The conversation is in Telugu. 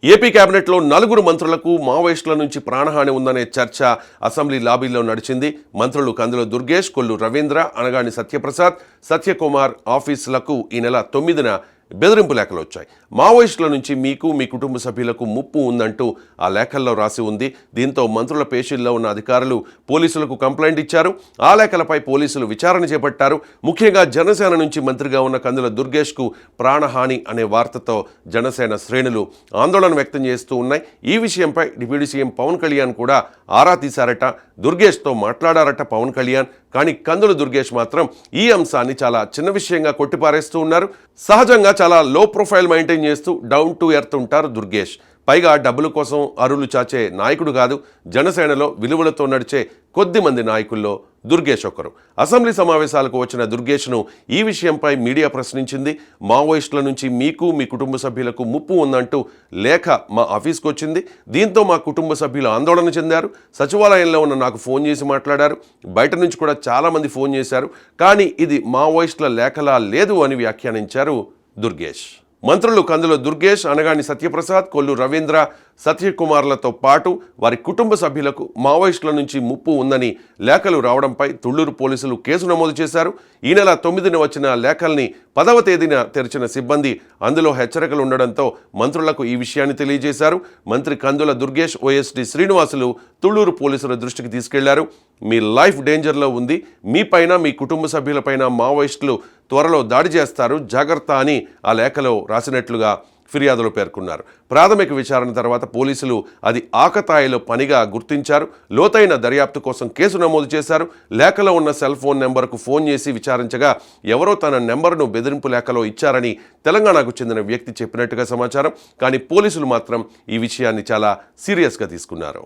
ఏపీ కేబినెట్లో 4 మంత్రులకు మావోయిస్టుల నుంచి ప్రాణహాని ఉందనే చర్చ అసెంబ్లీ లాబీలో నడిచింది. మంత్రులు కందుల దుర్గేష్, కొల్లు రవీంద్ర, అనగాని సత్యప్రసాద్, సత్యకుమార్ ఆఫీసులకు ఈ నెల 9న బెదిరింపు లేఖలు వచ్చాయి. మావోయిస్టుల నుంచి మీకు, మీ కుటుంబ సభ్యులకు ముప్పు ఉందంటూ ఆ లేఖల్లో రాసి ఉంది. దీంతో మంత్రుల పేషీల్లో ఉన్న అధికారులు పోలీసులకు కంప్లైంట్ ఇచ్చారు. ఆ లేఖలపై పోలీసులు విచారణ చేపట్టారు. ముఖ్యంగా జనసేన నుంచి మంత్రిగా ఉన్న కందుల దుర్గేష్కు ప్రాణహాని అనే వార్తతో జనసేన శ్రేణులు ఆందోళన వ్యక్తం చేస్తూ ఉన్నాయి. ఈ విషయంపై డిప్యూటీ సీఎం పవన్ కళ్యాణ్ కూడా ఆరా తీశారట. దుర్గేష్తో మాట్లాడారట పవన్ కళ్యాణ్. కానీ కందుల దుర్గేష్ మాత్రం ఈ అంశాన్ని చాలా చిన్న విషయంగా కొట్టిపారేస్తూ ఉన్నారు. సహజంగా చాలా లో ప్రొఫైల్ మెయింటైన్ చేస్తూ డౌన్ టు ఎర్త్ ఉంటారు దుర్గేష్. పైగా డబ్బుల కోసం అరులు చాచే నాయకుడు కాదు. జనసేనలో విలువలతో నడిచే కొద్ది మంది నాయకుల్లో దుర్గేష్ ఒకరు. అసెంబ్లీ సమావేశాలకు వచ్చిన దుర్గేష్ను ఈ విషయంపై మీడియా ప్రశ్నించింది. మావోయిస్టుల నుంచి మీకు, మీ కుటుంబ సభ్యులకు ముప్పు ఉందంటూ లేఖ మా ఆఫీస్కి వచ్చింది. దీంతో మా కుటుంబ సభ్యులు ఆందోళన చెందారు. సచివాలయంలో ఉన్న నాకు ఫోన్ చేసి మాట్లాడారు. బయట నుంచి కూడా చాలామంది ఫోన్ చేశారు. కానీ ఇది మావోయిస్టుల లేఖలా లేదు అని వ్యాఖ్యానించారు దుర్గేష్. మంత్రులు కందుల దుర్గేష్, అనగాని సత్యప్రసాద్, కొల్లు రవీంద్ర, సత్యకుమార్లతో పాటు వారి కుటుంబ సభ్యులకు మావోయిస్టుల నుంచి ముప్పు ఉందని లేఖలు రావడంపై తుళ్లూరు పోలీసులు కేసు నమోదు చేశారు. ఈ నెల 9న వచ్చిన లేఖల్ని 10వ తేదీన తెరిచిన సిబ్బంది అందులో హెచ్చరికలు ఉండడంతో మంత్రులకు ఈ విషయాన్ని తెలియజేశారు. మంత్రి కందుల దుర్గేష్, ఓఎస్డీ శ్రీనివాసులు తుళ్లూరు పోలీసుల దృష్టికి తీసుకెళ్లారు. మీ లైఫ్ డేంజర్లో ఉంది, మీపైన, మీ కుటుంబ సభ్యులపైన మావోయిస్టులు త్వరలో దాడి చేస్తారు, జాగ్రత్త అని ఆ లేఖలో రాసినట్లుగా ఫిర్యాదులో పేర్కొన్నారు. ప్రాథమిక విచారణ తర్వాత పోలీసులు అది ఆకతాయిలో పనిగా గుర్తించారు. లోతైన దర్యాప్తు కోసం కేసు నమోదు చేశారు. లేఖలో ఉన్న సెల్ ఫోన్ నెంబర్కు ఫోన్ చేసి విచారించగా ఎవరో తన నెంబర్ను బెదిరింపు లేఖలో ఇచ్చారని తెలంగాణకు చెందిన వ్యక్తి చెప్పినట్టుగా సమాచారం. కానీ పోలీసులు మాత్రం ఈ విషయాన్ని చాలా సీరియస్గా తీసుకున్నారు.